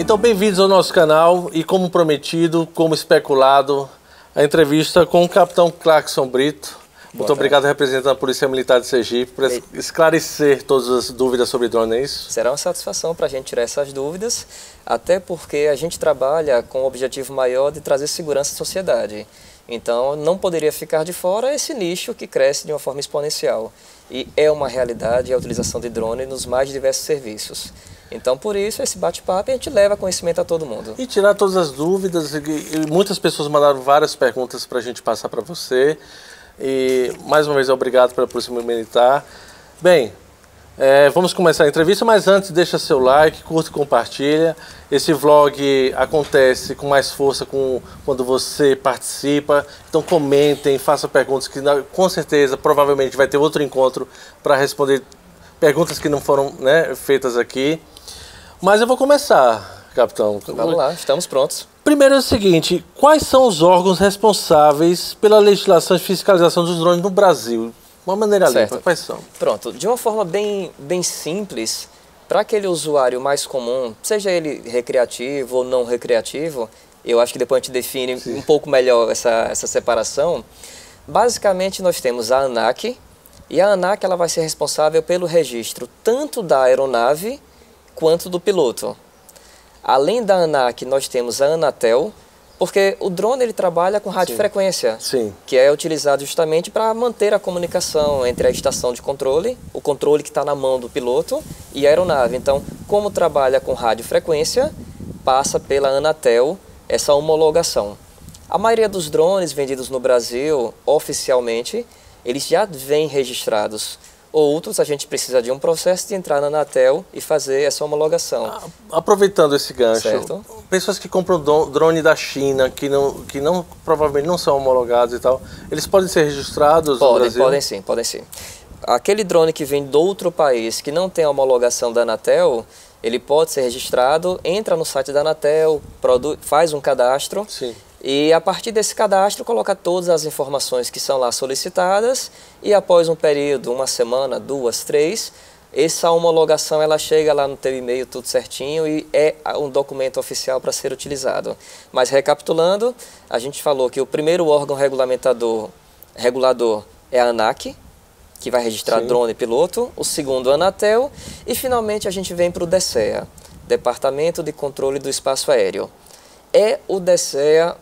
Então, bem-vindos ao nosso canal e, como prometido, como especulado, a entrevista com o Capitão Clarkson Brito. Muito obrigado, representante da Polícia Militar de Sergipe, por esclarecer todas as dúvidas sobre drone, é isso? Será uma satisfação para a gente tirar essas dúvidas, até porque a gente trabalha com o objetivo maior de trazer segurança à sociedade. Então, não poderia ficar de fora esse nicho que cresce de uma forma exponencial. E é uma realidade a utilização de drone nos mais diversos serviços. Então, por isso, esse bate-papo a gente leva conhecimento a todo mundo. E tirar todas as dúvidas, e muitas pessoas mandaram várias perguntas para a gente passar para você. E, mais uma vez, obrigado pela Polícia Militar. Bem, vamos começar a entrevista, mas antes, deixa seu like, curta e compartilha. Esse vlog acontece com mais força quando você participa. Então, comentem, façam perguntas que, com certeza, provavelmente vai ter outro encontro para responder perguntas que não foram, feitas aqui. Mas eu vou começar, capitão. Vamos lá, estamos prontos. Primeiro é o seguinte, quais são os órgãos responsáveis pela legislação de fiscalização dos drones no Brasil? De uma maneira limpa, quais são? Pronto, de uma forma bem simples, para aquele usuário mais comum, seja ele recreativo ou não recreativo, eu acho que depois a gente define um pouco melhor essa separação. Basicamente, nós temos a ANAC, e a ANAC ela vai ser responsável pelo registro tanto da aeronave quanto do piloto. Além da ANAC, nós temos a Anatel, porque o drone ele trabalha com radiofrequência, que é utilizado justamente para manter a comunicação entre a estação de controle, o controle que está na mão do piloto, e a aeronave. Então, como trabalha com radiofrequência, passa pela Anatel essa homologação. A maioria dos drones vendidos no Brasil, oficialmente, eles já vêm registrados. Outros, a gente precisa de um processo de entrar na Anatel e fazer essa homologação. Aproveitando esse gancho, pessoas que compram drone da China, que provavelmente não são homologados e tal, eles podem ser registrados no Brasil? Podem sim. Aquele drone que vem de outro país, que não tem a homologação da Anatel, ele pode ser registrado, entra no site da Anatel, faz um cadastro. E a partir desse cadastro coloca todas as informações que são lá solicitadas e após um período, uma semana, 2, 3, essa homologação ela chega lá no teu e-mail tudo certinho e é um documento oficial para ser utilizado. Mas recapitulando, a gente falou que o primeiro órgão regulador é a ANAC, que vai registrar drone e piloto, o segundo a Anatel e finalmente a gente vem para o DCEA, Departamento de Controle do Espaço Aéreo. É o DCEA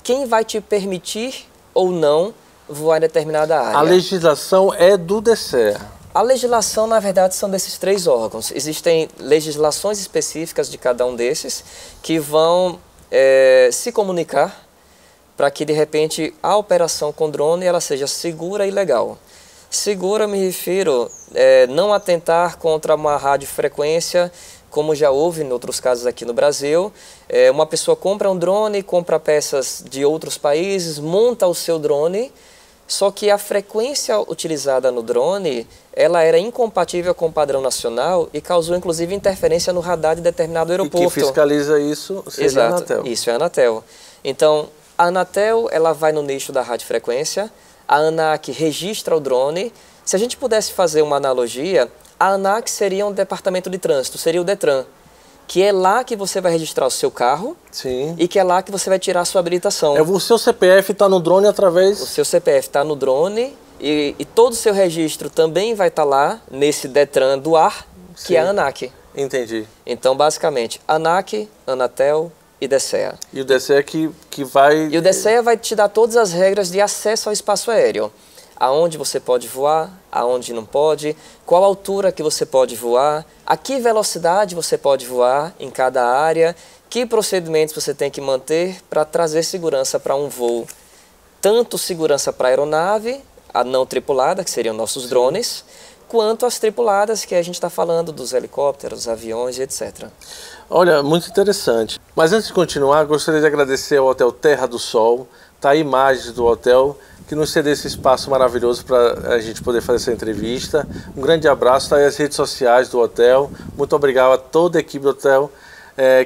quem vai te permitir ou não voar em determinada área. A legislação é do DCEA? A legislação, na verdade, são desses 3 órgãos. Existem legislações específicas de cada um desses que vão se comunicar para que, de repente, a operação com drone ela seja segura e legal. Segura, me refiro, não atentar contra uma radiofrequência, como já houve em outros casos aqui no Brasil. Uma pessoa compra um drone, compra peças de outros países, monta o seu drone, só que a frequência utilizada no drone, ela era incompatível com o padrão nacional e causou inclusive interferência no radar de determinado aeroporto. E quem fiscaliza isso seria a Anatel. Isso é a Anatel. Então, a Anatel ela vai no nicho da radiofrequência, a ANAC registra o drone. Se a gente pudesse fazer uma analogia, a ANAC seria um departamento de trânsito, seria o DETRAN, que é lá que você vai registrar o seu carro e que é lá que você vai tirar a sua habilitação. O seu CPF está no drone através... O seu CPF está no drone e todo o seu registro também vai estar lá nesse DETRAN do ar, que é a ANAC. Entendi. Então, basicamente, ANAC, Anatel e DCEA. E o DCEA que vai... E o DCEA vai te dar todas as regras de acesso ao espaço aéreo. Aonde você pode voar, aonde não pode, qual a altura que você pode voar, a que velocidade você pode voar em cada área, que procedimentos você tem que manter para trazer segurança para um voo. Tanto segurança para a aeronave, a não tripulada, que seriam nossos drones, quanto as tripuladas, que a gente está falando dos helicópteros, aviões e etc. Olha, muito interessante. Mas antes de continuar, gostaria de agradecer ao Hotel Terra do Sol. Tá aí imagens do hotel que nos cedeu esse espaço maravilhoso para a gente poder fazer essa entrevista. Um grande abraço, tá aí as redes sociais do hotel. Muito obrigado a toda a equipe do hotel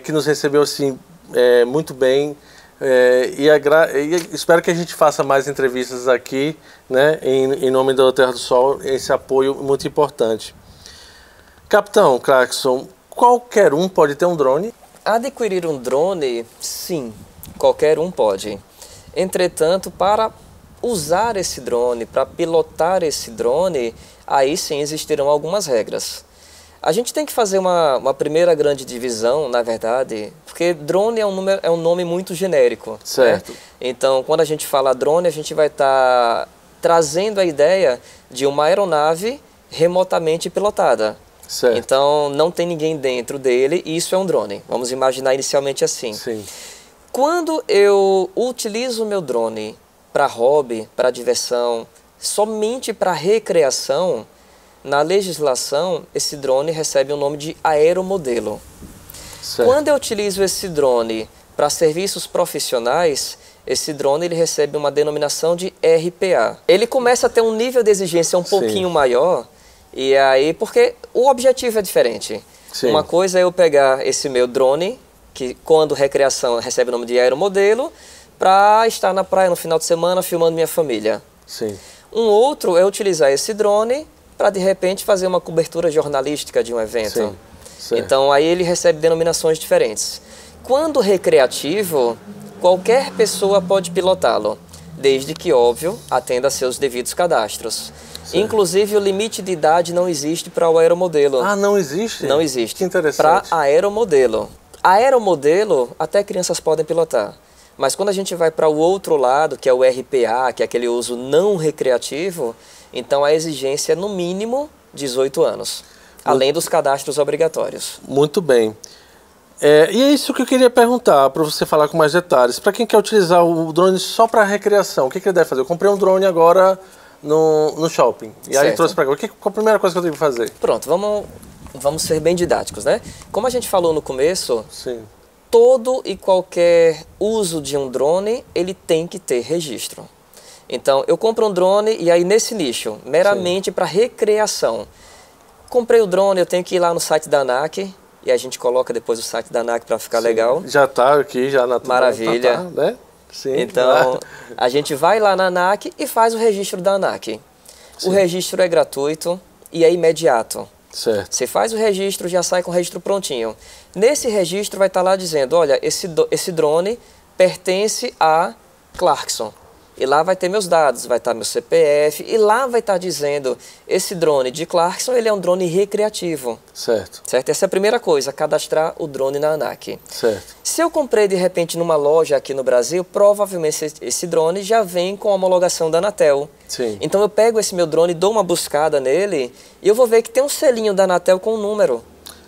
que nos recebeu assim, muito bem. E espero que a gente faça mais entrevistas aqui, em nome do Terra do Sol, esse apoio muito importante. Capitão Clarkson, qualquer um pode ter um drone? Adquirir um drone, sim, qualquer um pode. Entretanto, para usar esse drone, para pilotar esse drone, aí sim existirão algumas regras. A gente tem que fazer uma primeira grande divisão, na verdade, porque drone é um nome muito genérico. Certo. Né? Então, quando a gente fala drone, a gente vai estar trazendo a ideia de uma aeronave remotamente pilotada. Certo. Então, não tem ninguém dentro dele e isso é um drone. Vamos imaginar inicialmente assim. Sim. Quando eu utilizo o meu drone para hobby, para diversão, somente para recreação, na legislação, esse drone recebe o nome de aeromodelo. Certo. Quando eu utilizo esse drone para serviços profissionais, esse drone ele recebe uma denominação de RPA. Ele começa a ter um nível de exigência um pouquinho maior, e aí, porque o objetivo é diferente. Sim. Uma coisa é eu pegar esse meu drone, que quando recreação recebe o nome de aeromodelo, para estar na praia no final de semana filmando minha família. Sim. Um outro é utilizar esse drone para, de repente, fazer uma cobertura jornalística de um evento. Sim. Certo. Então, aí ele recebe denominações diferentes. Quando recreativo, qualquer pessoa pode pilotá-lo, desde que, óbvio, atenda a seus devidos cadastros. Certo. Inclusive, o limite de idade não existe para o aeromodelo. Ah, não existe? Não existe. Que interessante. Para aeromodelo. Aeromodelo, até crianças podem pilotar. Mas quando a gente vai para o outro lado, que é o RPA, que é aquele uso não recreativo, então a exigência é no mínimo 18 anos, além dos cadastros obrigatórios. Muito bem. E é isso que eu queria perguntar, para você falar com mais detalhes. Para quem quer utilizar o drone só para recreação, o que ele deve fazer? Eu comprei um drone agora no shopping, e aí trouxe para cá. Qual é a primeira coisa que eu tenho que fazer? Pronto, vamos ser bem didáticos, né? Como a gente falou no começo, Sim. todo e qualquer uso de um drone, ele tem que ter registro. Então, eu compro um drone e aí nesse nicho, meramente para recreação. Comprei o drone, eu tenho que ir lá no site da ANAC, e a gente coloca depois o site da ANAC para ficar legal. Já está aqui, já na Maravilha. né? Sim. Então, a gente vai lá na ANAC e faz o registro da ANAC. Sim. O registro é gratuito e é imediato. Certo. Você faz o registro, já sai com o registro prontinho. Nesse registro vai estar lá dizendo, olha, esse drone pertence a Clarkson. E lá vai ter meus dados, vai estar meu CPF, e lá vai estar dizendo, esse drone de Clarkson, ele é um drone recreativo. Certo. Certo? Essa é a primeira coisa, cadastrar o drone na ANAC. Certo. Se eu comprei de repente numa loja aqui no Brasil, provavelmente esse drone já vem com a homologação da Anatel. Sim. Então eu pego esse meu drone, dou uma buscada nele, e eu vou ver que tem um selinho da Anatel com um número.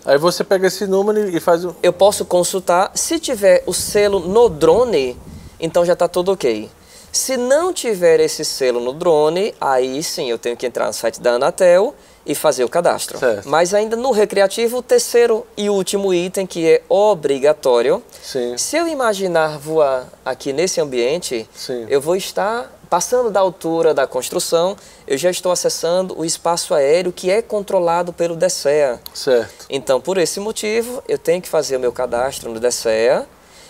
Aí você pega esse número e faz o... Eu posso consultar, se tiver o selo no drone, então já está tudo ok. Se não tiver esse selo no drone, aí sim eu tenho que entrar no site da Anatel e fazer o cadastro. Certo. Mas ainda no recreativo, o terceiro e último item que é obrigatório. Sim. Se eu imaginar voar aqui nesse ambiente, Sim. eu vou estar passando da altura da construção, eu já estou acessando o espaço aéreo que é controlado pelo DSEA. Certo. Então, por esse motivo, eu tenho que fazer o meu cadastro no DSEA.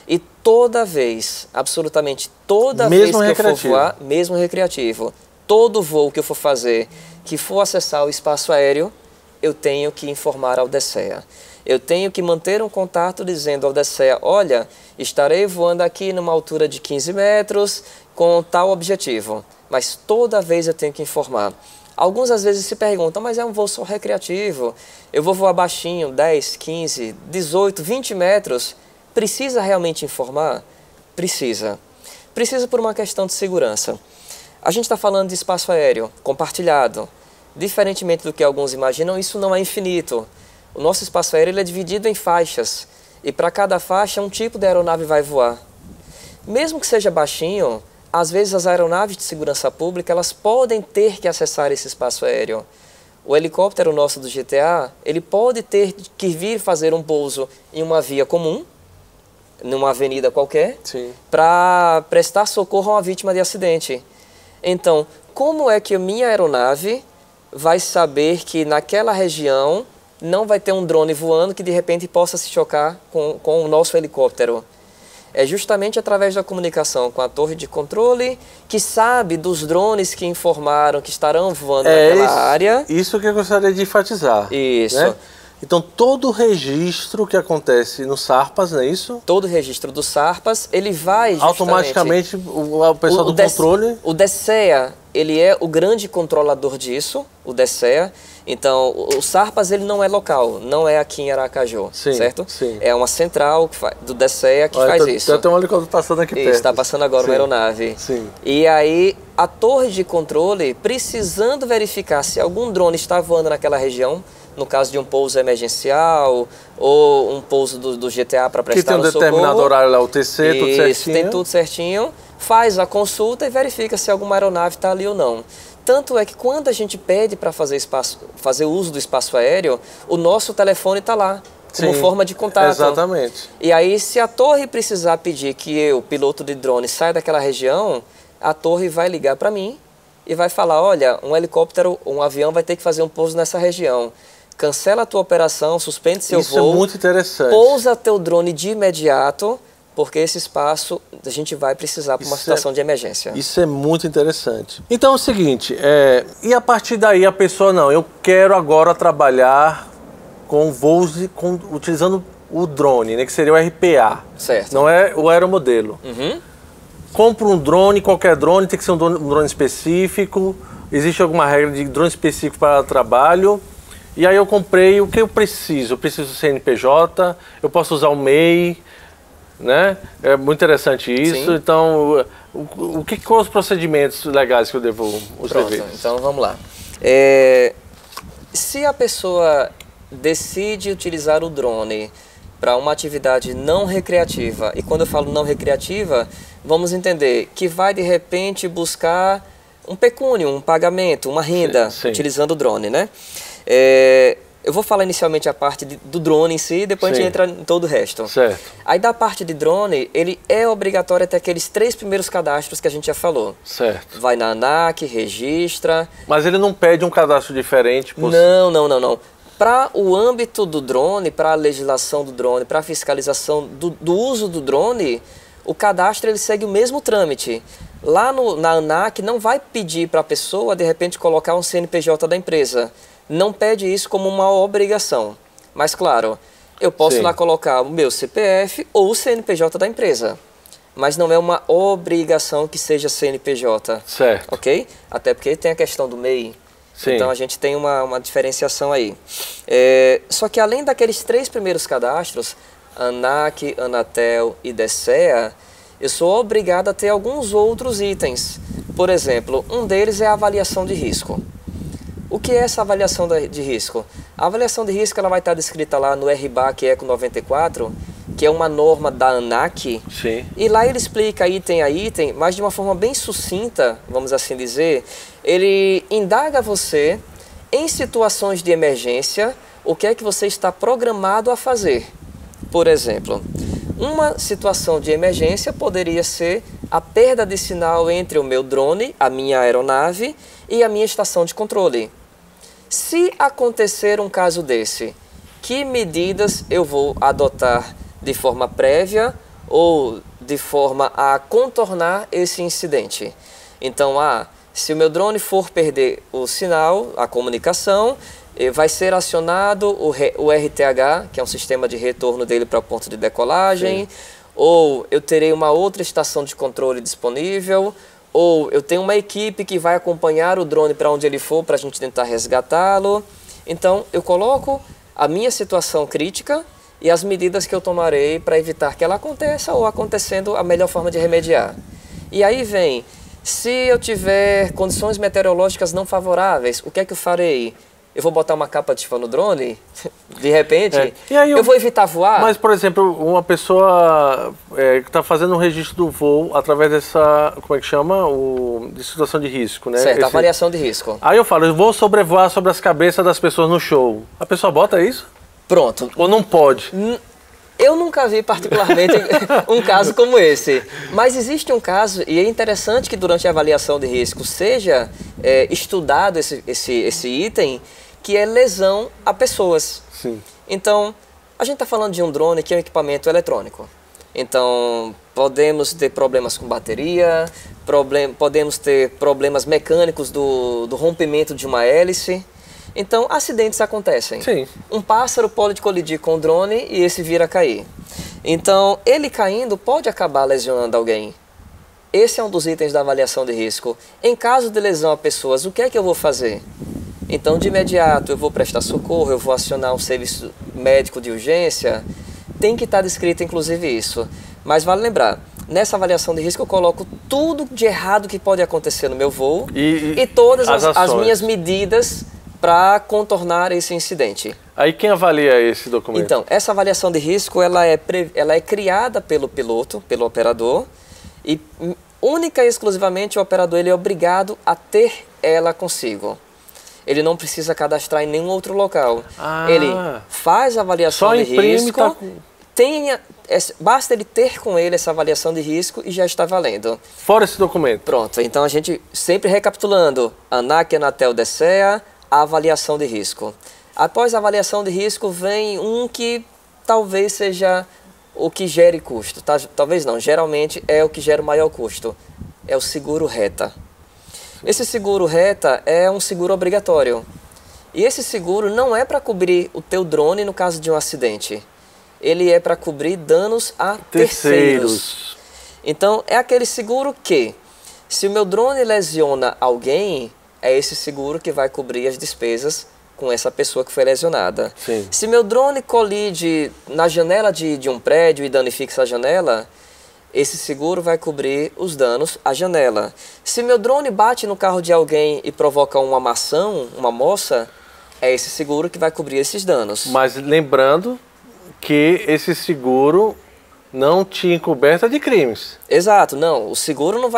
E toda vez, absolutamente toda vez que eu for voar, mesmo recreativo, todo voo que eu for fazer, que for acessar o espaço aéreo, eu tenho que informar ao DSEA. Eu tenho que manter um contato dizendo ao DSEA, olha, estarei voando aqui numa altura de 15 metros com tal objetivo. Mas toda vez eu tenho que informar. Alguns às vezes se perguntam, mas é um voo só recreativo, eu vou voar baixinho, 10, 15, 18, 20 metros... Precisa realmente informar? Precisa. Precisa por uma questão de segurança. A gente está falando de espaço aéreo compartilhado. Diferentemente do que alguns imaginam, isso não é infinito. O nosso espaço aéreo ele é dividido em faixas. E para cada faixa, um tipo de aeronave vai voar. Mesmo que seja baixinho, às vezes as aeronaves de segurança pública elas podem ter que acessar esse espaço aéreo. O helicóptero nosso do GTA, ele pode ter que vir fazer um pouso em uma via comum, numa avenida qualquer, para prestar socorro a uma vítima de acidente. Então, como é que a minha aeronave vai saber que naquela região não vai ter um drone voando que de repente possa se chocar com o nosso helicóptero? É justamente através da comunicação com a torre de controle, que sabe dos drones que informaram que estarão voando naquela área. Isso que eu gostaria de enfatizar. Isso. Né? Então, todo o registro que acontece no SARPAS, não é isso? Todo o registro do SARPAS, ele vai justamente... Automaticamente, o pessoal do controle... O DSEA, ele é o grande controlador disso, o DSEA. Então, o SARPAS, ele não é local, não é aqui em Aracaju, sim, certo? Sim. É uma central do DSEA que faz isso. Tem um helicóptero passando aqui perto. Está passando agora uma aeronave. Sim. E aí, a torre de controle, precisando verificar se algum drone está voando naquela região, no caso de um pouso emergencial ou um pouso do GTA para prestar um socorro. Que tem um determinado horário lá, o TC, tudo certinho. Isso, tem tudo certinho. Faz a consulta e verifica se alguma aeronave está ali ou não. Tanto é que quando a gente pede para fazer uso do espaço aéreo, o nosso telefone está lá, como forma de contato. Exatamente. E aí, se a torre precisar pedir que eu, piloto de drone, saia daquela região, a torre vai ligar para mim e vai falar, olha, um helicóptero, um avião vai ter que fazer um pouso nessa região. Cancela a tua operação, suspende seu voo. Isso é muito interessante. Pousa teu drone de imediato, porque esse espaço a gente vai precisar para uma situação de emergência. Isso é muito interessante. Então é o seguinte, e a partir daí a pessoa, não, eu quero agora trabalhar com voos utilizando o drone, né, que seria o RPA. Certo. Não é o aeromodelo. Compro um drone, qualquer drone, tem que ser um drone específico. Existe alguma regra de drone específico para trabalho? E aí eu comprei o que eu preciso. Eu preciso do CNPJ, eu posso usar o MEI, né? É muito interessante isso. Sim. Então, quais os procedimentos legais que eu devo usar? Pronto, então vamos lá. Se a pessoa decide utilizar o drone para uma atividade não recreativa, e quando eu falo não recreativa, vamos entender que vai de repente buscar um pecúnio, um pagamento, uma renda, utilizando o drone, né? Eu vou falar inicialmente a parte do drone em si, depois a gente entra em todo o resto. Certo. Aí da parte de drone, ele é obrigatório ter aqueles 3 primeiros cadastros que a gente já falou. Certo. Vai na ANAC, registra... Mas ele não pede um cadastro diferente? Não. Para o âmbito do drone, para a legislação do drone, para a fiscalização do uso do drone, o cadastro ele segue o mesmo trâmite. Lá na ANAC não vai pedir para a pessoa, de repente, colocar um CNPJ da empresa. Não pede isso como uma obrigação. Mas, claro, eu posso lá colocar o meu CPF ou o CNPJ da empresa. Mas não é uma obrigação que seja CNPJ. Certo. Ok? Até porque tem a questão do MEI. Sim. Então a gente tem uma diferenciação aí. Só que além daqueles 3 primeiros cadastros, ANAC, Anatel e DSEA, eu sou obrigado a ter alguns outros itens. Por exemplo, um deles é a avaliação de risco. O que é essa avaliação de risco? A avaliação de risco ela vai estar descrita lá no RBAC ECO 94, que é uma norma da ANAC. Sim. E lá ele explica item a item, mas de uma forma bem sucinta, vamos assim dizer. Ele indaga você, em situações de emergência, o que é que você está programado a fazer. Por exemplo, uma situação de emergência poderia ser a perda de sinal entre o meu drone, a minha aeronave e a minha estação de controle. Se acontecer um caso desse, que medidas eu vou adotar de forma prévia ou de forma a contornar esse incidente? Então, se o meu drone for perder o sinal, a comunicação, vai ser acionado o RTH, que é um sistema de retorno dele para o ponto de decolagem, ou eu terei uma outra estação de controle disponível, ou eu tenho uma equipe que vai acompanhar o drone para onde ele for para a gente tentar resgatá-lo. Então, eu coloco a minha situação crítica e as medidas que eu tomarei para evitar que ela aconteça ou acontecendo a melhor forma de remediar. E aí vem, se eu tiver condições meteorológicas não favoráveis, o que é que eu farei? Eu vou botar uma capa de chuva no drone? De repente? E aí eu vou evitar voar? Mas, por exemplo, uma pessoa que está fazendo um registro do voo através dessa, como é que chama? De situação de risco, né? Certo, avaliação de risco. Aí eu falo, eu vou sobrevoar sobre as cabeças das pessoas no show. A pessoa bota isso? Pronto. Ou não pode? Eu nunca vi particularmente um caso como esse, mas existe um caso, e é interessante que durante a avaliação de risco seja estudado esse item, que é lesão a pessoas. Sim. Então, a gente está falando de um drone que é um equipamento eletrônico. Então, podemos ter problemas com bateria, podemos ter problemas mecânicos do rompimento de uma hélice. Então, acidentes acontecem. Sim. Um pássaro pode colidir com o drone e esse vir a cair. Então, ele caindo pode acabar lesionando alguém. Esse é um dos itens da avaliação de risco. Em caso de lesão a pessoas, o que é que eu vou fazer? Então, de imediato, eu vou prestar socorro, eu vou acionar um serviço médico de urgência. Tem que estar descrito, inclusive, isso. Mas vale lembrar, nessa avaliação de risco eu coloco tudo de errado que pode acontecer no meu voo e todas as minhas medidas para contornar esse incidente. Aí quem avalia esse documento? Então, essa avaliação de risco ela é criada pelo piloto, pelo operador, e única e exclusivamente o operador ele é obrigado a ter ela consigo. Ele não precisa cadastrar em nenhum outro local. Ele faz a avaliação de risco, basta ele ter com ele essa avaliação de risco e já está valendo. Fora esse documento. Pronto, então a gente sempre recapitulando, ANAC, Anatel, DECEA, a avaliação de risco. Após a avaliação de risco vem um que talvez seja o que gere custo, talvez não, geralmente é o que gera o maior custo, é o seguro reta. Esse seguro reta é um seguro obrigatório. E esse seguro não é para cobrir o teu drone no caso de um acidente. Ele é para cobrir danos a terceiros. Então, é aquele seguro que, se o meu drone lesiona alguém, é esse seguro que vai cobrir as despesas com essa pessoa que foi lesionada. Sim. Se meu drone colide na janela de um prédio e danifica essa janela, esse seguro vai cobrir os danos à janela. Se meu drone bate no carro de alguém e provoca uma maçã, uma moça, é esse seguro que vai cobrir esses danos. Mas lembrando que esse seguro não tinha coberta de crimes. Exato, não. O seguro não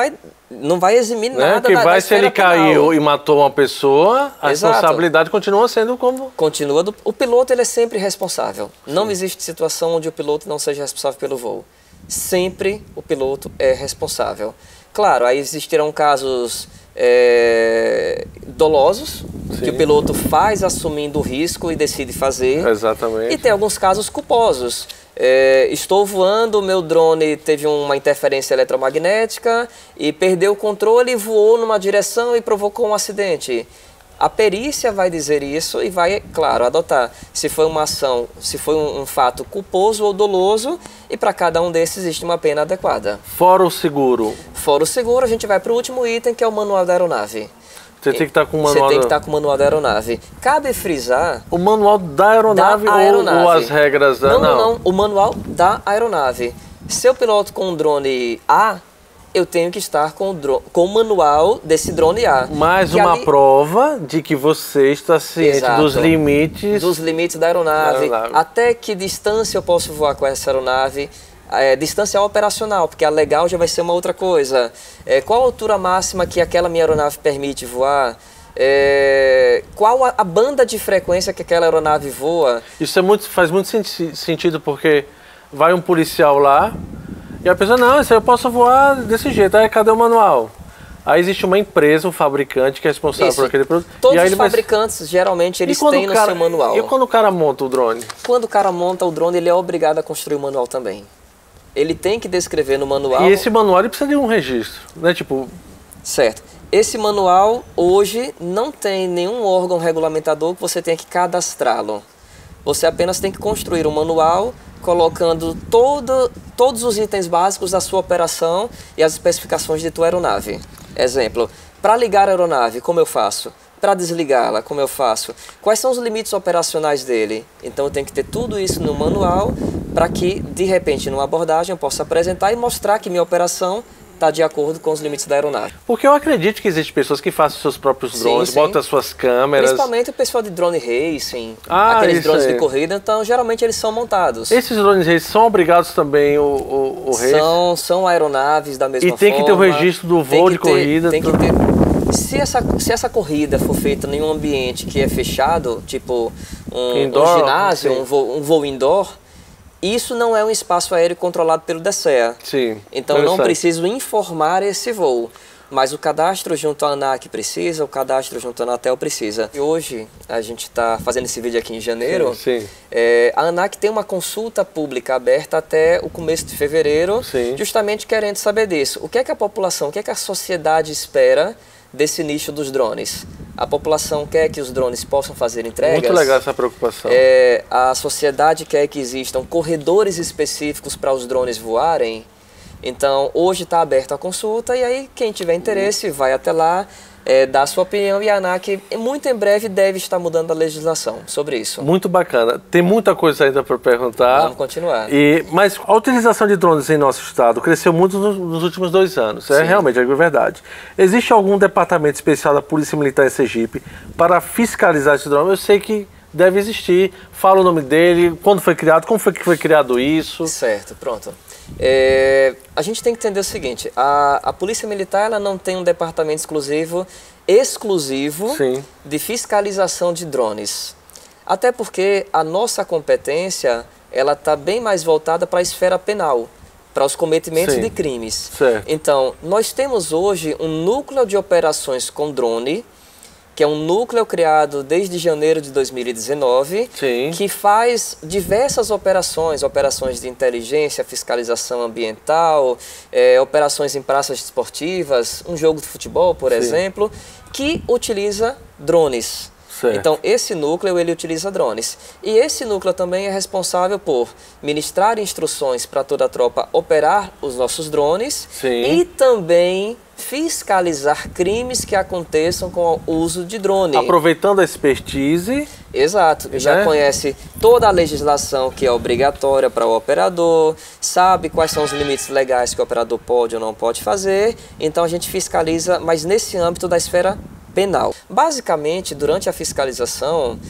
vai eximir nada que vai, da se ele caiu e matou uma pessoa, a responsabilidade continua sendo como... Continua. O piloto ele é sempre responsável. Sim. Não existe situação onde o piloto não seja responsável pelo voo. Sempre o piloto é responsável. Claro, aí existirão casos dolosos, sim, que o piloto faz assumindo o risco e decide fazer. Exatamente. E tem alguns casos culposos. Estou voando, meu drone teve uma interferência eletromagnética e perdeu o controle, voou numa direção e provocou um acidente. A perícia vai dizer isso e vai, claro, adotar se foi uma ação, se foi um fato culposo ou doloso, e para cada um desses existe uma pena adequada. Fora o seguro? Fora o seguro, a gente vai para o último item, que é o manual da aeronave. Você tem que estar com o manual. Você tem que estar com o manual da aeronave. Cabe frisar... O manual da aeronave, ou as regras da... Não. O manual da aeronave. Se eu piloto com um drone A, eu tenho que estar com o manual desse drone A. Mais uma prova de que você está ciente, exato, dos limites... Dos limites da aeronave. Até que distância eu posso voar com essa aeronave. Distância operacional, porque a legal já vai ser uma outra coisa. Qual a altura máxima que aquela minha aeronave permite voar? Qual a banda de frequência que aquela aeronave voa? Isso faz muito sentido, porque vai um policial lá e a pessoa, não, isso aí eu posso voar desse jeito. Aí cadê o manual? Aí existe uma empresa, um fabricante que é responsável por aquele produto. Todos os fabricantes, geralmente, eles têm no seu manual. E quando o cara monta o drone? Quando o cara monta o drone, ele é obrigado a construir o manual também. Ele tem que descrever no manual... E esse manual ele precisa de um registro, né? Tipo... Certo. Esse manual, hoje, não tem nenhum órgão regulamentador que você tenha que cadastrá-lo. Você apenas tem que construir um manual colocando todos os itens básicos da sua operação e as especificações de tua aeronave. Exemplo, para ligar a aeronave, como eu faço? Para desligá-la, como eu faço? Quais são os limites operacionais dele? Então eu tenho que ter tudo isso no manual para que, de repente, numa abordagem eu possa apresentar e mostrar que minha operação está de acordo com os limites da aeronave. Porque eu acredito que existem pessoas que façam seus próprios drones, botam as suas câmeras... Principalmente o pessoal de drone racing, aqueles drones de corrida, então geralmente eles são montados. Esses drones racing são obrigados também o racing? São aeronaves da mesma forma. E tem que ter o registro do voo de corrida? Tem que ter. Se essa corrida for feita em um ambiente que é fechado, tipo um ginásio, um voo indoor, isso não é um espaço aéreo controlado pelo DECEA. Sim. Então não preciso informar esse voo. Mas o cadastro junto à ANAC precisa, o cadastro junto à Anatel precisa. E hoje, a gente está fazendo esse vídeo aqui em janeiro, sim. A ANAC tem uma consulta pública aberta até o começo de fevereiro, sim, justamente querendo saber disso. O que é que a população, o que é que a sociedade espera desse nicho dos drones. A população quer que os drones possam fazer entregas. Muito legal essa preocupação. A sociedade quer que existam corredores específicos para os drones voarem. Então, hoje está aberta a consulta e aí quem tiver interesse vai até lá, dar a sua opinião, e a ANAC muito em breve deve estar mudando a legislação sobre isso. Muito bacana. Tem muita coisa ainda para perguntar. Vamos continuar. Mas a utilização de drones em nosso estado cresceu muito nos últimos 2 anos. Realmente, é verdade. Existe algum departamento especial da Polícia Militar em Sergipe para fiscalizar esse drone? Eu sei que deve existir. Fala o nome dele, quando foi criado, como foi que foi criado isso. Certo, pronto. A gente tem que entender o seguinte, a Polícia Militar ela não tem um departamento exclusivo Sim. de fiscalização de drones. Até porque a nossa competência ela está bem mais voltada para a esfera penal, para os cometimentos de crimes. Certo. Então, nós temos hoje um núcleo de operações com drone, que é um núcleo criado desde janeiro de 2019, Sim. que faz diversas operações de inteligência, fiscalização ambiental, operações em praças esportivas, um jogo de futebol, por exemplo, que utiliza drones. Certo. Então, esse núcleo, ele utiliza drones. E esse núcleo também é responsável por ministrar instruções para toda a tropa operar os nossos drones. Sim. E também fiscalizar crimes que aconteçam com o uso de drone. Aproveitando a expertise. Exato, já conhece toda a legislação que é obrigatória para o operador, sabe quais são os limites legais que o operador pode ou não pode fazer, então a gente fiscaliza, mas nesse âmbito da esfera penal. Basicamente, durante a fiscalização,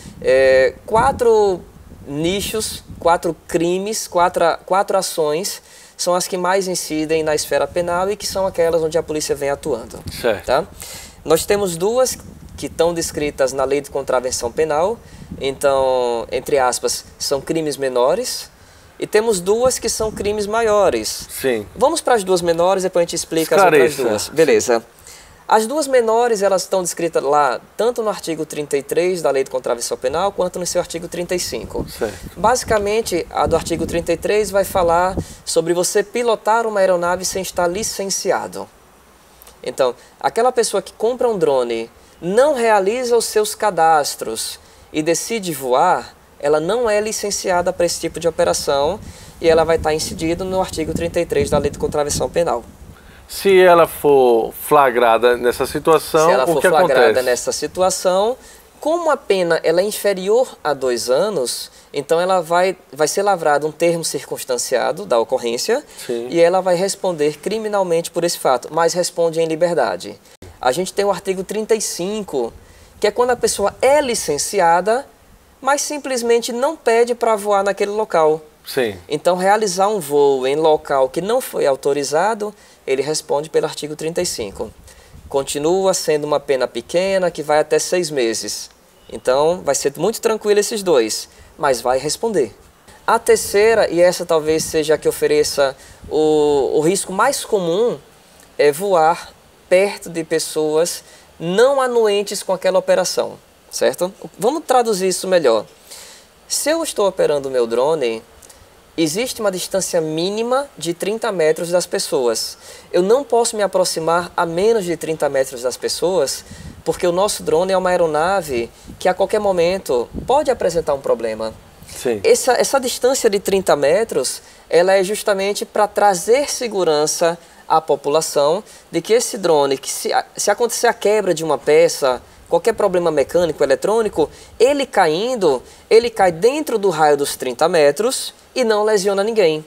4 nichos, 4 crimes, 4 ações são as que mais incidem na esfera penal e que são aquelas onde a polícia vem atuando. Certo. Tá? Nós temos 2 que estão descritas na Lei de Contravenção Penal, então, entre aspas, são crimes menores, e temos 2 que são crimes maiores. Sim. Vamos para as 2 menores, depois a gente explica as outras 2. Beleza. As 2 menores, elas estão descritas lá, tanto no artigo 33 da Lei de Contravenção Penal, quanto no seu artigo 35. Certo. Basicamente, a do artigo 33 vai falar sobre você pilotar uma aeronave sem estar licenciado. Então, aquela pessoa que compra um drone, não realiza os seus cadastros e decide voar, ela não é licenciada para esse tipo de operação e ela vai estar incidida no artigo 33 da Lei de Contravenção Penal. Se ela for flagrada nessa situação, se ela for o que flagrada acontece? nessa situação, como a pena ela é inferior a 2 anos, então ela vai ser lavrado um termo circunstanciado da ocorrência. Sim. E ela vai responder criminalmente por esse fato, mas responde em liberdade. A gente tem o artigo 35, que é quando a pessoa é licenciada, mas simplesmente não pede para voar naquele local. Sim. Então, realizar um voo em local que não foi autorizado, ele responde pelo artigo 35. Continua sendo uma pena pequena que vai até 6 meses. Então, vai ser muito tranquilo esses 2, mas vai responder. A terceira, e essa talvez seja a que ofereça o risco mais comum, é voar perto de pessoas não anuentes com aquela operação, certo? Vamos traduzir isso melhor. Se eu estou operando o meu drone, existe uma distância mínima de 30 metros das pessoas. Eu não posso me aproximar a menos de 30 metros das pessoas, porque o nosso drone é uma aeronave que a qualquer momento pode apresentar um problema. Sim. Essa distância de 30 metros, ela é justamente para trazer segurança à população de que esse drone, que se acontecer a quebra de uma peça, qualquer problema mecânico, eletrônico, ele caindo, ele cai dentro do raio dos 30 metros e não lesiona ninguém.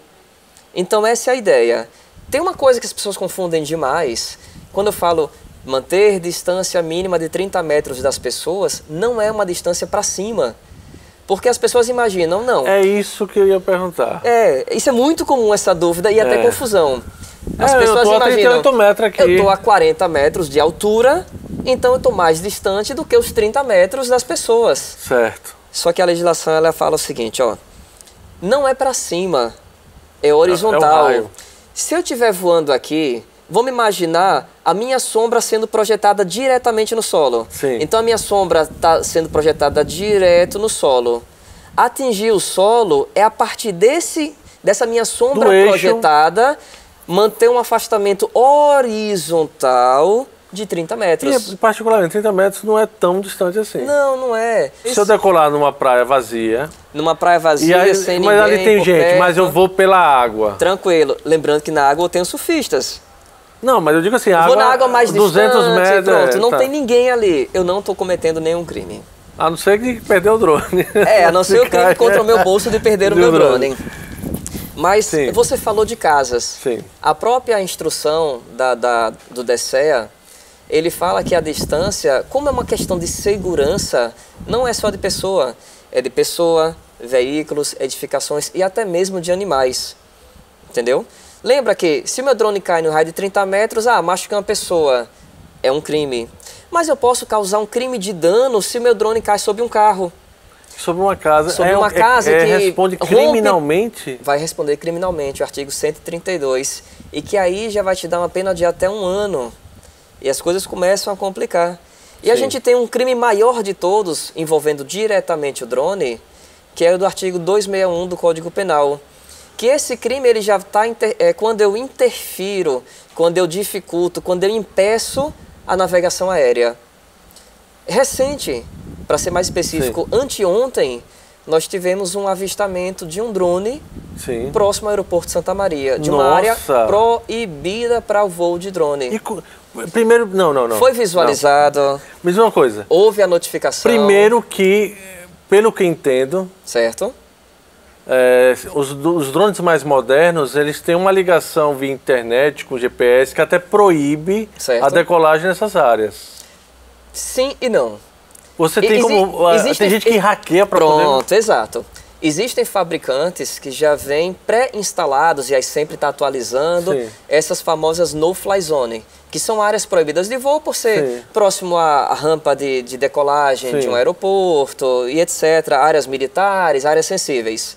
Então essa é a ideia. Tem uma coisa que as pessoas confundem demais. Quando eu falo manter distância mínima de 30 metros das pessoas, não é uma distância para cima. Porque as pessoas imaginam, não. É isso que eu ia perguntar. Isso é muito comum, essa dúvida e até confusão. As eu pessoas tô imaginam, a 38 metros aqui. eu estou a 40 metros de altura, então eu estou mais distante do que os 30 metros das pessoas. Certo. Só que a legislação ela fala o seguinte, ó, não é para cima, é horizontal. É o raio. Se eu estiver voando aqui, vamos imaginar a minha sombra sendo projetada diretamente no solo. Sim. Então a minha sombra está sendo projetada direto no solo. Atingir o solo é a partir dessa minha sombra projetada, manter um afastamento horizontal de 30 metros. E, particularmente, 30 metros não é tão distante assim. Não, não é. Se eu decolar numa praia vazia... Numa praia vazia, aí, sem mas ninguém ali tem gente, perto, mas eu vou pela água. Tranquilo. Lembrando que na água eu tenho surfistas. Não, mas eu digo assim, eu vou na água mais 200 distante, metros, pronto, não tá. tem ninguém ali. Eu não estou cometendo nenhum crime. A não ser que perdeu o drone. A não ser o crime contra o meu bolso de perder o meu drone. Mas Sim. você falou de casas. Sim. A própria instrução do DCEA, ele fala que a distância, como é uma questão de segurança, não é só de pessoa. É de pessoa, veículos, edificações e até mesmo de animais. Entendeu? Lembra que se o meu drone cai no raio de 30 metros, machuquei uma pessoa, é um crime. Mas eu posso causar um crime de dano se o meu drone cai sobre um carro. Sobre uma casa. Sobre uma casa que responde criminalmente? Vai responder criminalmente, o artigo 132. E que aí já vai te dar uma pena de até 1 ano. E as coisas começam a complicar. E Sim. a gente tem um crime maior de todos, envolvendo diretamente o drone, que é o do artigo 261 do Código Penal. Que esse crime ele já está quando eu interfiro, quando eu dificulto, quando eu impeço a navegação aérea. Recente, para ser mais específico, sim, anteontem, nós tivemos um avistamento de um drone, sim, próximo ao aeroporto de Santa Maria, de uma área proibida para o voo de drone. Primeiro, não. Foi visualizado. Não. Me diz uma coisa. Houve a notificação. Primeiro que, pelo que entendo... Certo. Os drones mais modernos, eles têm uma ligação via internet com GPS que até proíbe, certo, a decolagem nessas áreas. Sim e não. Você tem tem gente que hackeia para poder... Pronto, exato. Existem fabricantes que já vêm pré-instalados, e aí sempre está atualizando, sim, essas famosas no-fly zone, que são áreas proibidas de voo por ser, sim, próximo à rampa de decolagem, sim, de um aeroporto e etc. Áreas militares, áreas sensíveis.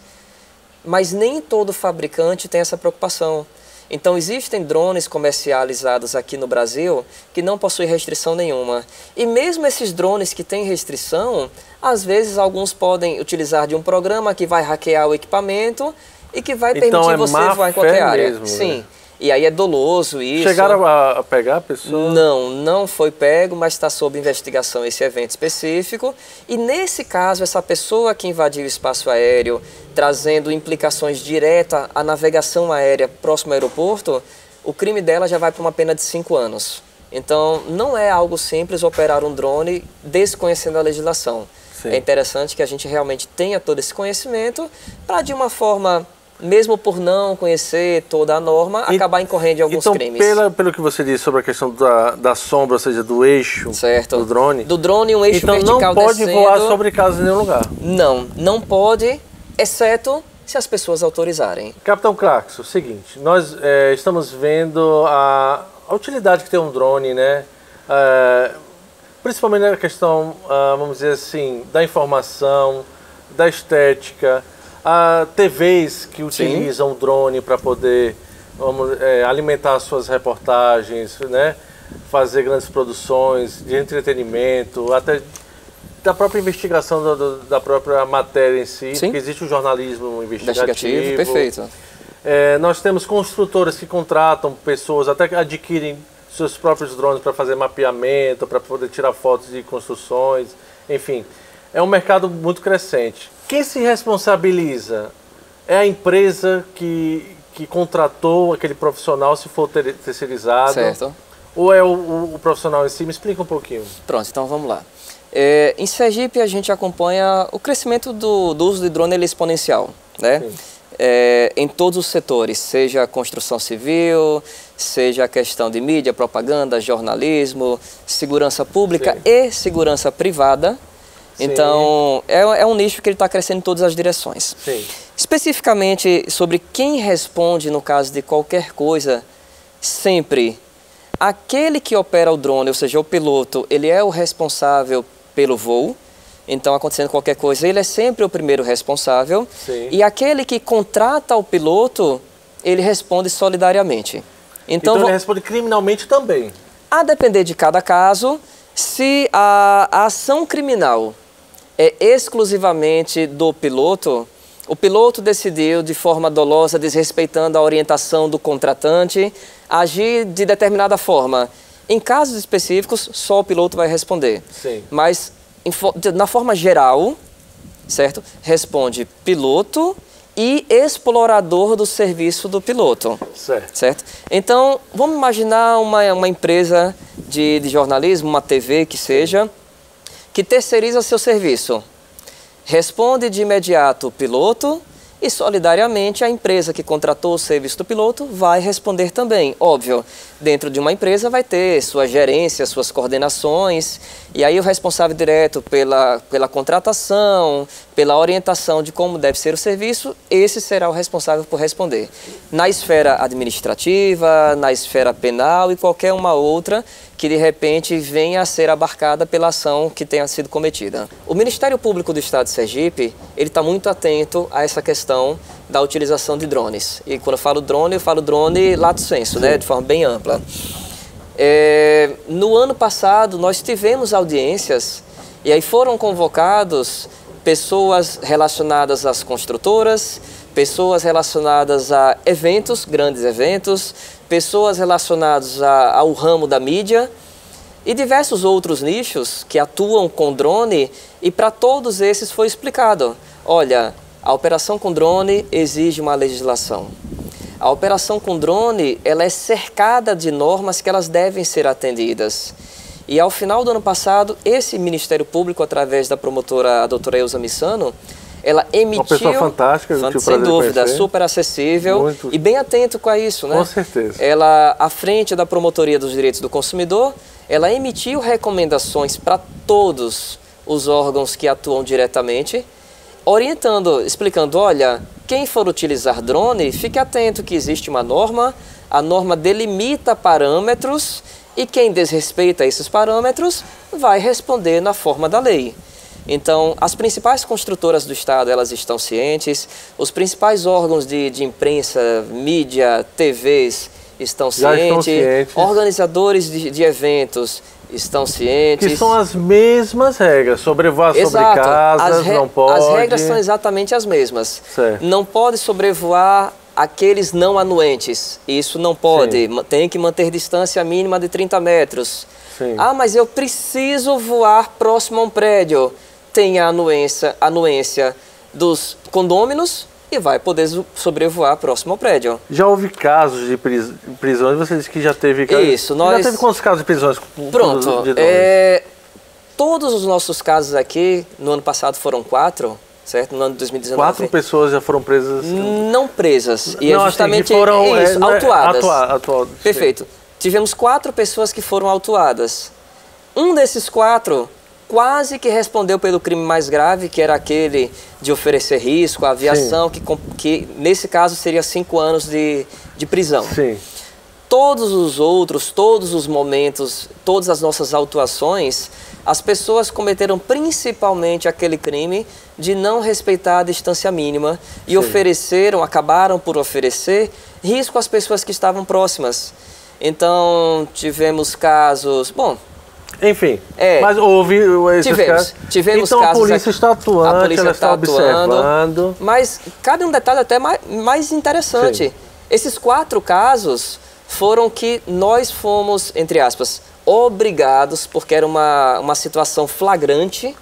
Mas nem todo fabricante tem essa preocupação. Então existem drones comercializados aqui no Brasil que não possuem restrição nenhuma. E mesmo esses drones que têm restrição, às vezes alguns podem utilizar de um programa que vai hackear o equipamento e que vai permitir você voar em qualquer área. Mesmo, sim. Né? E aí é doloso isso. Chegaram a pegar a pessoa? Não foi pego, mas está sob investigação esse evento específico. E nesse caso, essa pessoa que invadiu o espaço aéreo, trazendo implicações diretas à navegação aérea próximo ao aeroporto, o crime dela já vai para uma pena de 5 anos. Então, não é algo simples operar um drone desconhecendo a legislação. Sim. É interessante que a gente realmente tenha todo esse conhecimento para, de uma forma... mesmo por não conhecer toda a norma, acabar incorrendo em alguns crimes. Então, pelo que você disse sobre a questão da sombra, ou seja, do eixo, certo, do drone... Do drone, um eixo vertical descendo... Então não pode descendo, voar sobre casas em nenhum lugar? Não pode, exceto se as pessoas autorizarem. Capitão Claxo, o seguinte, nós estamos vendo a utilidade que tem um drone, né? Principalmente na questão, vamos dizer assim, da informação, da estética... TVs que utilizam, sim, o drone para poder alimentar suas reportagens, né? Fazer grandes produções de entretenimento, até da própria investigação da própria matéria em si, sim, porque existe o jornalismo investigativo. Perfeito. Nós temos construtoras que contratam pessoas, até que adquirem seus próprios drones para fazer mapeamento, para poder tirar fotos de construções, enfim. É um mercado muito crescente. Quem se responsabiliza é a empresa que contratou aquele profissional, se for terceirizado, certo, ou é o profissional em si? Me explica um pouquinho. Pronto, então vamos lá. Em Sergipe a gente acompanha o crescimento do uso de drone, ele é exponencial, né? Em todos os setores, seja a construção civil, seja a questão de mídia, propaganda, jornalismo, segurança pública, sim, e segurança privada. Então, é um nicho que ele está crescendo em todas as direções. Sim. Especificamente sobre quem responde no caso de qualquer coisa, sempre aquele que opera o drone, ou seja, o piloto, ele é o responsável pelo voo. Então, acontecendo qualquer coisa, ele é sempre o primeiro responsável. Sim. E aquele que contrata o piloto, ele responde solidariamente. Então ele responde criminalmente também? A depender de cada caso, se a ação criminal é exclusivamente do piloto, o piloto decidiu de forma dolosa, desrespeitando a orientação do contratante, agir de determinada forma. Em casos específicos, só o piloto vai responder. Sim. Mas, na forma geral, certo? Responde piloto e explorador do serviço do piloto. Certo? Então, vamos imaginar uma empresa de jornalismo, uma TV que seja, que terceiriza seu serviço. Responde de imediato o piloto e, solidariamente, a empresa que contratou o serviço do piloto vai responder também. Óbvio, dentro de uma empresa vai ter sua gerência, suas coordenações, e aí o responsável direto pela contratação, pela orientação de como deve ser o serviço, esse será o responsável por responder. Na esfera administrativa, na esfera penal e qualquer uma outra que de repente venha a ser abarcada pela ação que tenha sido cometida. O Ministério Público do Estado de Sergipe, ele está muito atento a essa questão da utilização de drones. E quando eu falo drone lato sensu, né, de forma bem ampla. No ano passado, nós tivemos audiências e aí foram convocados pessoas relacionadas às construtoras, pessoas relacionadas a eventos, grandes eventos, pessoas relacionadas ao ramo da mídia e diversos outros nichos que atuam com drone, e para todos esses foi explicado: olha, a operação com drone exige uma legislação. A operação com drone, ela é cercada de normas que elas devem ser atendidas. E ao final do ano passado, esse Ministério Público, através da promotora, a doutora Elza Missano, ela emitiu... Uma pessoa fantástica, sem dúvida, super acessível. Muito... e bem atento com isso, né? Com certeza. Ela, à frente da Promotoria dos Direitos do Consumidor, ela emitiu recomendações para todos os órgãos que atuam diretamente, orientando, explicando: olha, quem for utilizar drone, fique atento que existe uma norma, a norma delimita parâmetros e quem desrespeita esses parâmetros vai responder na forma da lei. Então, as principais construtoras do Estado, elas estão cientes, os principais órgãos de imprensa, mídia, TVs estão cientes, organizadores de eventos estão cientes. Que são as mesmas regras, sobrevoar sobre casas, não pode... As regras são exatamente as mesmas. Certo. Não pode sobrevoar aqueles não anuentes, isso não pode, sim, tem que manter distância mínima de 30 metros. Sim. Ah, mas eu preciso voar próximo a um prédio. Tem a anuência dos condôminos e vai poder sobrevoar próximo ao prédio. Já houve casos de prisões, você disse que já teve... Isso, já teve quantos casos de prisões? Pronto, todos os nossos casos aqui, no ano passado foram 4, certo? No ano de 2019. 4 pessoas já foram presas? Não presas, e não, é justamente assim, foram, isso, autuadas. Atuadas. Perfeito. Tivemos 4 pessoas que foram autuadas. Um desses 4... quase que respondeu pelo crime mais grave, que era aquele de oferecer risco à aviação, que nesse caso seria 5 anos de prisão. Sim. Todos os outros, todos os momentos, todas as nossas autuações, as pessoas cometeram principalmente aquele crime de não respeitar a distância mínima e acabaram por oferecer risco às pessoas que estavam próximas. Então, tivemos casos... Enfim, mas houve esses casos. Tivemos então casos, a polícia está atuando, ela está observando. Mas cabe um detalhe até mais interessante. Sim. Esses 4 casos foram que nós fomos, entre aspas, obrigados, porque era uma situação flagrante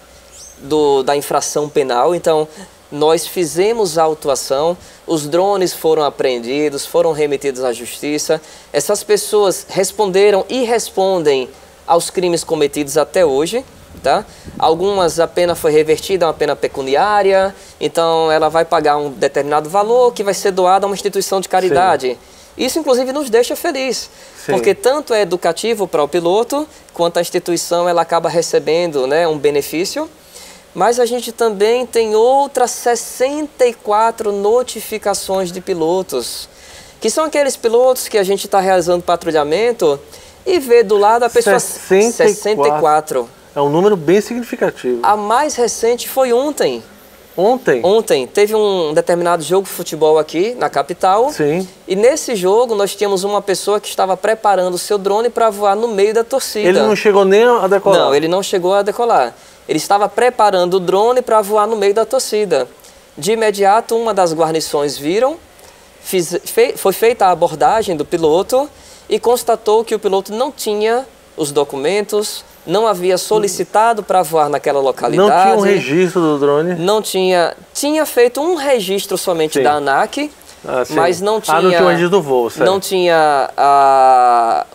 da infração penal. Então, nós fizemos a autuação, os drones foram apreendidos, foram remetidos à justiça. Essas pessoas responderam e respondem aos crimes cometidos até hoje, tá? Algumas, a pena foi revertida a uma pena pecuniária, então ela vai pagar um determinado valor que vai ser doado a uma instituição de caridade. Sim. Isso, inclusive, nos deixa feliz, sim, porque tanto é educativo para o piloto, quanto a instituição ela acaba recebendo, né, um benefício, mas a gente também tem outras 64 notificações de pilotos, que são aqueles pilotos que a gente está realizando patrulhamento e vê do lado a pessoa... 64. É um número bem significativo. A mais recente foi ontem. Ontem? Ontem. Teve um determinado jogo de futebol aqui na capital. Sim. E nesse jogo nós tínhamos uma pessoa que estava preparando o seu drone para voar no meio da torcida. Ele não chegou nem a decolar? Não, ele não chegou a decolar. Ele estava preparando o drone para voar no meio da torcida. De imediato, uma das guarnições viram, foi feita a abordagem do piloto e constatou que o piloto não tinha os documentos, não havia solicitado para voar naquela localidade. Não tinha um registro do drone? Não tinha. Tinha feito um registro somente da ANAC, mas não tinha... não tinha o registro do voo, certo? Não tinha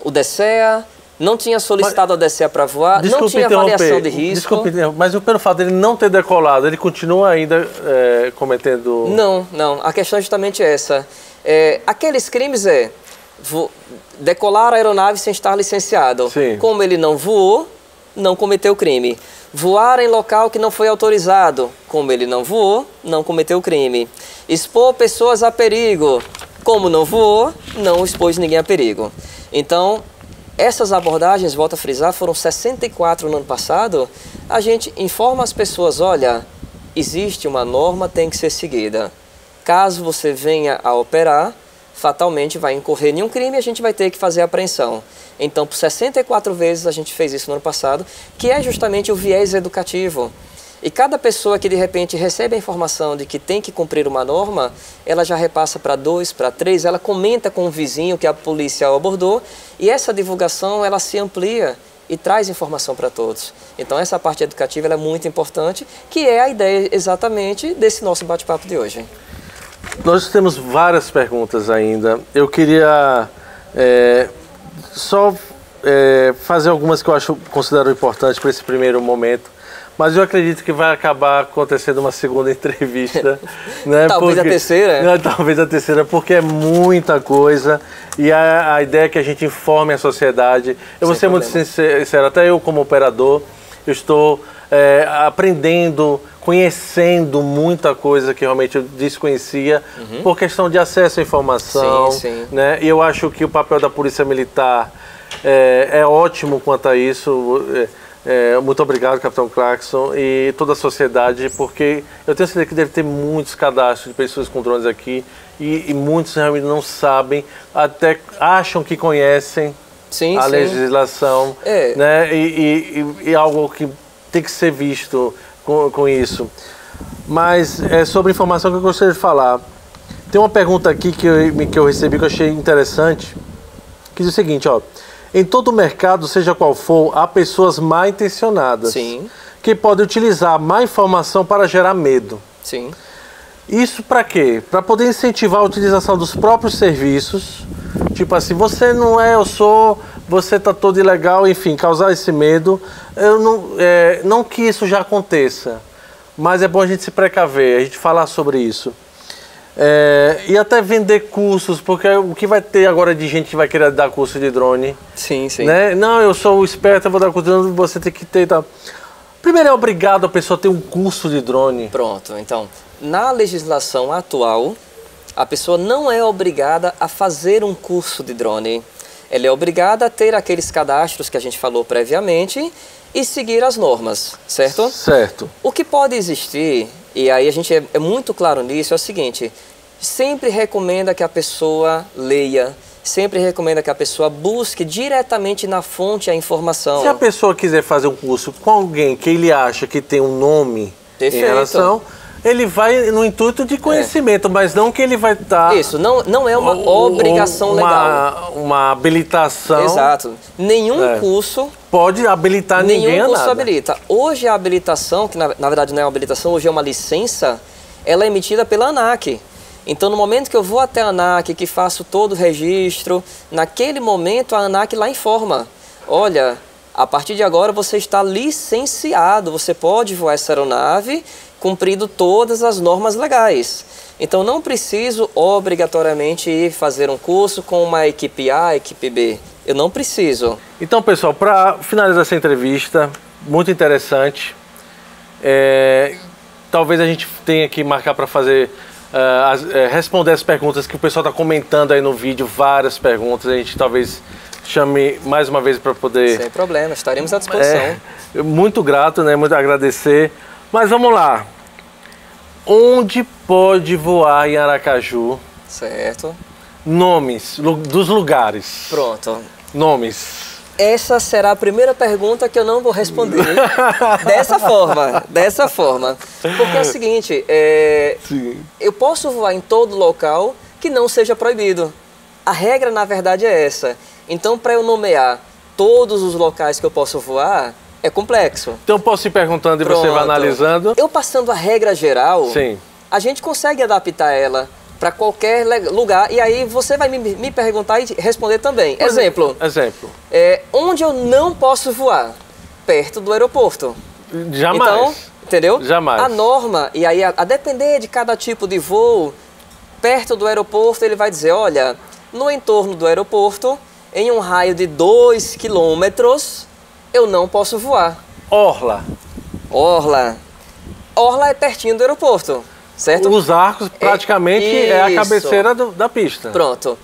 o DCEA, não tinha solicitado a DCEA para voar, não tinha avaliação de risco. Desculpe, mas pelo fato dele não ter decolado, ele continua ainda cometendo... Não. A questão é justamente essa. Aqueles crimes decolar a aeronave sem estar licenciado. Sim. Como ele não voou, não cometeu crime. Voar em local que não foi autorizado. Como ele não voou, não cometeu crime. Expor pessoas a perigo. Como não voou, não expôs ninguém a perigo. Então, essas abordagens, volto a frisar, foram 64 no ano passado. A gente informa as pessoas, olha, existe uma norma, tem que ser seguida. Caso você venha a operar, fatalmente vai incorrer em um crime e a gente vai ter que fazer a apreensão. Então, por 64 vezes a gente fez isso no ano passado, que é justamente o viés educativo. E cada pessoa que de repente recebe a informação de que tem que cumprir uma norma, ela já repassa para 2, para 3, ela comenta com o vizinho que a polícia abordou e essa divulgação ela se amplia e traz informação para todos. Então essa parte educativa ela é muito importante, que é a ideia exatamente desse nosso bate-papo de hoje. Nós temos várias perguntas ainda. Eu queria só fazer algumas que eu considero importantes para esse primeiro momento, mas eu acredito que vai acabar acontecendo uma segunda entrevista. Né? Talvez a terceira. Talvez a terceira, porque é muita coisa e a ideia é que a gente informe a sociedade. Eu vou ser muito sincero, até eu como operador, eu estou aprendendo, conhecendo muita coisa que realmente eu desconhecia por questão de acesso à informação. Sim. Né? E eu acho que o papel da Polícia Militar é ótimo quanto a isso. Muito obrigado, Capitão Clarkson, e toda a sociedade, porque eu tenho certeza que deve ter muitos cadastros de pessoas com drones aqui e muitos realmente não sabem, até acham que conhecem a legislação, né? E algo que tem que ser visto com isso. Mas sobre informação que eu gostaria de falar. Tem uma pergunta aqui que eu recebi que eu achei interessante, que diz o seguinte, ó. Em todo o mercado, seja qual for, há pessoas mal intencionadas que podem utilizar má informação para gerar medo. Sim. Isso para quê? Para poder incentivar a utilização dos próprios serviços. Tipo assim, você não é, eu sou, você está todo ilegal, enfim, causar esse medo. Eu não que isso já aconteça, mas é bom a gente se precaver, a gente falar sobre isso. E até vender cursos, porque o que vai ter agora de gente que vai querer dar curso de drone? Sim. Né? Não, eu sou esperto, eu vou dar curso de drone, você tem que ter... Tá. Primeiro é obrigado a pessoa a ter um curso de drone. Pronto, então, na legislação atual, a pessoa não é obrigada a fazer um curso de drone. Ela é obrigada a ter aqueles cadastros que a gente falou previamente e seguir as normas, certo? Certo. O que pode existir, e aí a gente é muito claro nisso, é o seguinte: sempre recomenda que a pessoa leia, sempre recomenda que a pessoa busque diretamente na fonte a informação. Se a pessoa quiser fazer um curso com alguém que ele acha que tem um nome em relação, ele vai no intuito de conhecimento, mas não que ele vai estar... Isso, não é uma obrigação legal. Uma habilitação. Exato. Nenhum curso... Pode habilitar ninguém a nada. Nenhum curso habilita. Hoje a habilitação, que na verdade não é uma habilitação, hoje é uma licença, ela é emitida pela ANAC. Então, no momento que eu vou até a ANAC, que faço todo o registro, naquele momento a ANAC lá informa: olha, a partir de agora você está licenciado, você pode voar essa aeronave cumprindo todas as normas legais. Então, não preciso obrigatoriamente ir fazer um curso com uma equipe A, equipe B. Eu não preciso. Então, pessoal, para finalizar essa entrevista, muito interessante, talvez a gente tenha que marcar para fazer... responder as perguntas que o pessoal está comentando aí no vídeo, várias perguntas, a gente talvez chame mais uma vez para poder... Sem problema, estaremos à disposição. Muito grato, né? Muito agradecer. Mas vamos lá. Onde pode voar em Aracaju? Certo. Nomes dos lugares. Pronto. Nomes. Essa será a primeira pergunta que eu não vou responder dessa forma. Porque é o seguinte, eu posso voar em todo local que não seja proibido. A regra, na verdade, é essa. Então, para eu nomear todos os locais que eu posso voar, é complexo. Então eu posso ir perguntando e você vai analisando? Eu passando a regra geral, sim, a gente consegue adaptar ela para qualquer lugar, e aí você vai me perguntar e responder também. Exemplo. Onde eu não posso voar? Perto do aeroporto. Jamais. Então, entendeu? Jamais. A norma, e aí a depender de cada tipo de voo, perto do aeroporto ele vai dizer, olha, no entorno do aeroporto, em um raio de 2 quilômetros, eu não posso voar. Orla. Orla é pertinho do aeroporto. Certo? Os arcos praticamente é a cabeceira da pista. Pronto.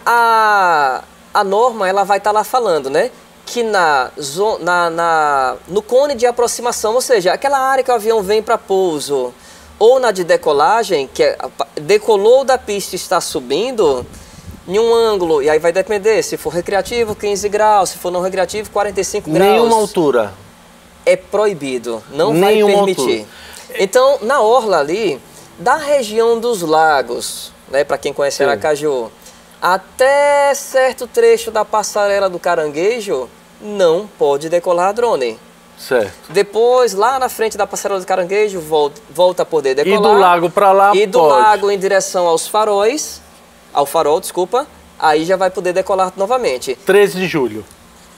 A norma ela vai estar lá falando, né? Que no cone de aproximação, ou seja, aquela área que o avião vem para pouso, ou na de decolagem, que decolou da pista e está subindo, em um ângulo, e aí vai depender, se for recreativo, 15 graus, se for não recreativo, 45 graus. Nenhuma altura. É proibido, não vai permitir. Altura. Então, na orla ali, da região dos lagos, né, para quem conhece Aracaju, até certo trecho da passarela do Caranguejo, não pode decolar drone. Certo. Depois, lá na frente da passarela do Caranguejo, volta a poder decolar. E do lago para lá E do lago em direção ao farol, desculpa, aí já vai poder decolar novamente. 13 de julho.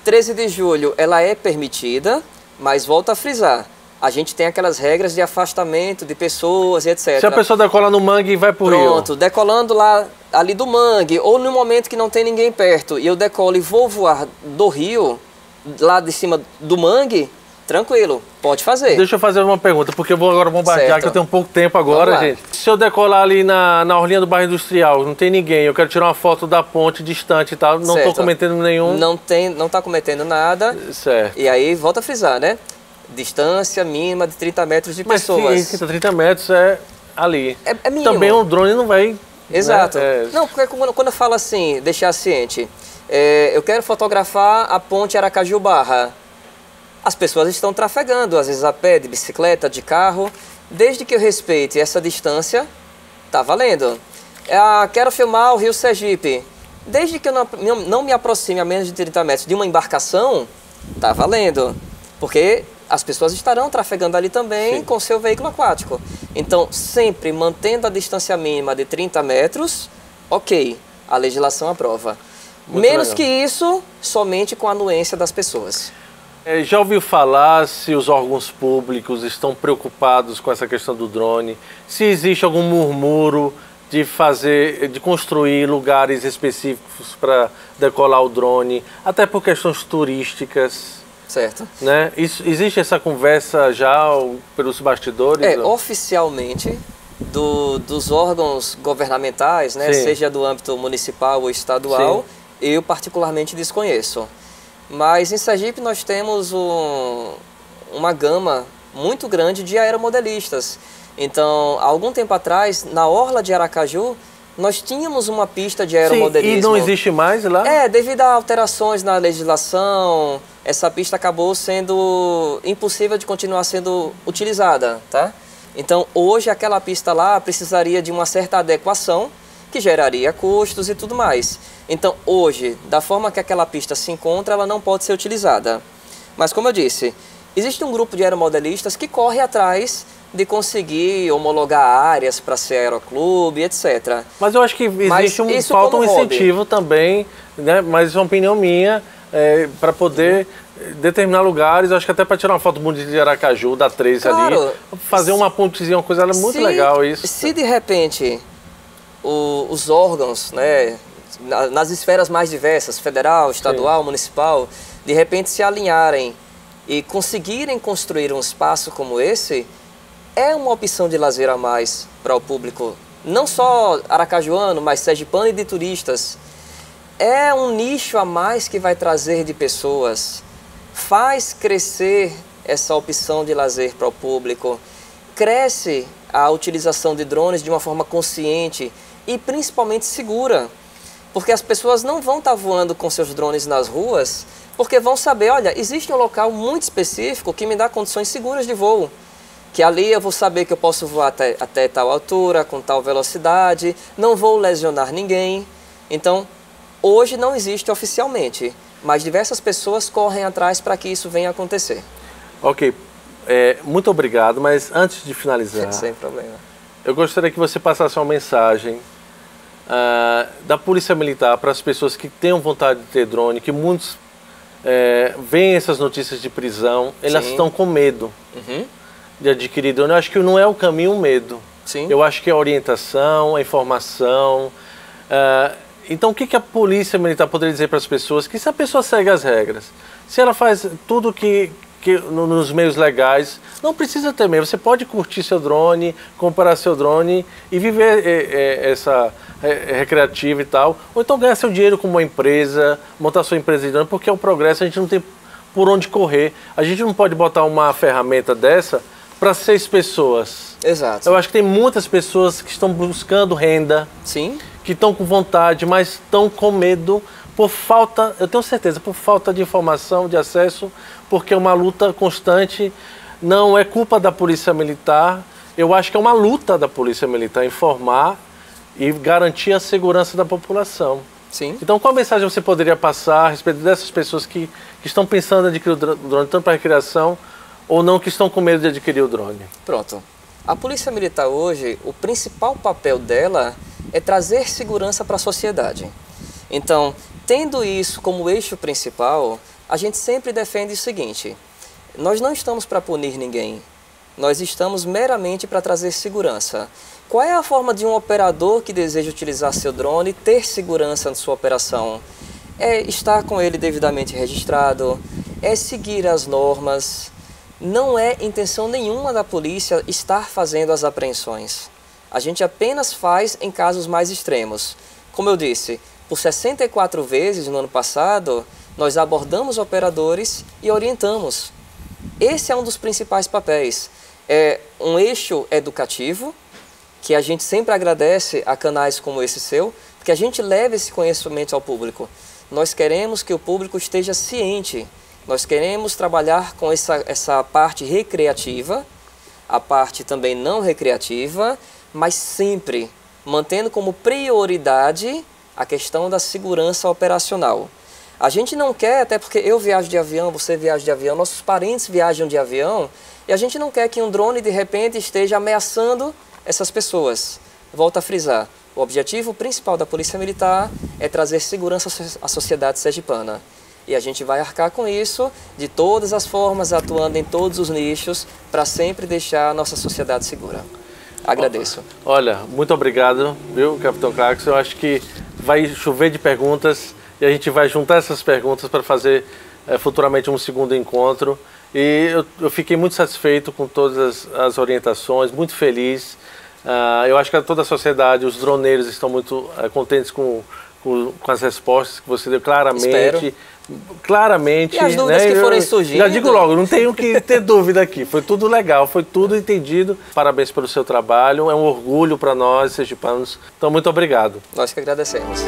13 de julho, ela é permitida, mas volta a frisar. A gente tem aquelas regras de afastamento de pessoas e etc. Se a pessoa decola no mangue e vai pro rio. Pronto, decolando ali do mangue, ou no momento que não tem ninguém perto, e eu decolo e vou voar do rio, lá de cima do mangue, tranquilo, pode fazer. Deixa eu fazer uma pergunta, porque eu vou agora bombardear, que eu tenho pouco tempo agora, gente. Se eu decolar ali na orlinha do bairro industrial, não tem ninguém, eu quero tirar uma foto da ponte distante e tal, não estou cometendo nenhum... Não está cometendo nada. Certo. E aí, volta a frisar, né? Distância mínima de 30 metros de pessoas. Mas 30 metros é ali. É mínimo. Também o drone não vai... Exato. Né? Não, porque quando eu falo assim, deixar ciente, eu quero fotografar a ponte Aracaju-Barra. As pessoas estão trafegando, às vezes a pé, de bicicleta, de carro. Desde que eu respeite essa distância, tá valendo. Quero filmar o Rio Sergipe. Desde que eu não me aproxime a menos de 30 metros de uma embarcação, tá valendo. Porque as pessoas estarão trafegando ali também com seu veículo aquático. Então, sempre mantendo a distância mínima de 30 metros, ok, a legislação aprova. Menos que isso, somente com a anuência das pessoas. Já ouviu falar se os órgãos públicos estão preocupados com essa questão do drone? Se existe algum murmúrio de construir lugares específicos para decolar o drone, até por questões turísticas? Certo. Né? Existe essa conversa já pelos bastidores? Oficialmente, dos órgãos governamentais, né, seja do âmbito municipal ou estadual, eu particularmente desconheço. Mas em Sergipe nós temos uma gama muito grande de aeromodelistas. Então, há algum tempo atrás, na orla de Aracaju, nós tínhamos uma pista de aeromodelismo. E não existe mais lá? Devido a alterações na legislação, essa pista acabou sendo impossível de continuar sendo utilizada, tá? Então, hoje aquela pista lá precisaria de uma certa adequação, que geraria custos e tudo mais. Então, hoje, da forma que aquela pista se encontra, ela não pode ser utilizada. Mas, como eu disse, existe um grupo de aeromodelistas que corre atrás de conseguir homologar áreas para ser aeroclube, etc. Mas eu acho que falta um incentivo também, né? Mas é uma opinião minha, para poder determinar lugares, eu acho que até para tirar uma foto bonita de Aracaju, da 3 ali, fazer uma pontezinha, uma coisa muito legal isso. Se de repente os órgãos, né, nas esferas mais diversas, federal, estadual, municipal, de repente se alinharem e conseguirem construir um espaço como esse, é uma opção de lazer a mais para o público, não só aracajuano, mas sergipano e de turistas. É um nicho a mais que vai trazer de pessoas, faz crescer essa opção de lazer para o público, cresce a utilização de drones de uma forma consciente e principalmente segura, porque as pessoas não vão estar voando com seus drones nas ruas, porque vão saber, olha, existe um local muito específico que me dá condições seguras de voo, que ali eu vou saber que eu posso voar até tal altura, com tal velocidade, não vou lesionar ninguém. Então, hoje não existe oficialmente, mas diversas pessoas correm atrás para que isso venha a acontecer. Ok, muito obrigado, mas antes de finalizar, Sem problema. eu gostaria que você passasse uma mensagem da Polícia Militar para as pessoas que tenham vontade de ter drone, que muitos veem essas notícias de prisão, elas estão com medo de adquirir drone. Eu acho que não é o caminho o medo. Sim. Eu acho que é a orientação, a informação. Então, o que a Polícia Militar poderia dizer para as pessoas? Que se a pessoa segue as regras, se ela faz tudo que nos meios legais, não precisa ter medo. Você pode curtir seu drone, comprar seu drone e viver essa recreativa e tal. Ou então ganhar seu dinheiro com uma empresa, montar sua empresa de drone, porque é o progresso, a gente não tem por onde correr. A gente não pode botar uma ferramenta dessa para 6 pessoas. Exato. Eu acho que tem muitas pessoas que estão buscando renda, Sim. que estão com vontade, mas estão com medo por falta, eu tenho certeza, por falta de informação, de acesso, porque é uma luta constante. Não é culpa da Polícia Militar, eu acho que é uma luta da Polícia Militar informar e garantir a segurança da população. Sim. Então, qual mensagem você poderia passar a respeito dessas pessoas que estão pensando em adquirir o drone, tanto para recreação ou não, que estão com medo de adquirir o drone? Pronto. A Polícia Militar hoje, o principal papel dela é trazer segurança para a sociedade. Então, tendo isso como eixo principal, a gente sempre defende o seguinte: nós não estamos para punir ninguém, nós estamos meramente para trazer segurança. Qual é a forma de um operador que deseja utilizar seu drone ter segurança na sua operação? É estar com ele devidamente registrado, é seguir as normas. Não é intenção nenhuma da polícia estar fazendo as apreensões. A gente apenas faz em casos mais extremos. Como eu disse, por 64 vezes no ano passado, nós abordamos operadores e orientamos. Esse é um dos principais papéis. É um eixo educativo, que a gente sempre agradece a canais como esse seu, porque a gente leva esse conhecimento ao público. Nós queremos que o público esteja ciente. Nós queremos trabalhar com essa parte recreativa, a parte também não recreativa, mas sempre mantendo como prioridade a questão da segurança operacional. A gente não quer, até porque eu viajo de avião, você viaja de avião, nossos parentes viajam de avião, e a gente não quer que um drone de repente esteja ameaçando essas pessoas. Volto a frisar, o objetivo principal da Polícia Militar é trazer segurança à sociedade sergipana. E a gente vai arcar com isso de todas as formas, atuando em todos os nichos, para sempre deixar a nossa sociedade segura. Agradeço. Olha, muito obrigado, viu, Capitão Claxon? Eu acho que vai chover de perguntas e a gente vai juntar essas perguntas para fazer futuramente um segundo encontro. E eu fiquei muito satisfeito com todas as orientações, muito feliz. Eu acho que toda a sociedade, os droneiros estão muito contentes com as respostas que você deu claramente. Espero. Claramente. E as dúvidas que forem surgindo. Já digo logo, não tenho que ter dúvida aqui. Foi tudo legal, foi tudo entendido. Parabéns pelo seu trabalho, é um orgulho para nós, sergipanos. Então, muito obrigado. Nós que agradecemos.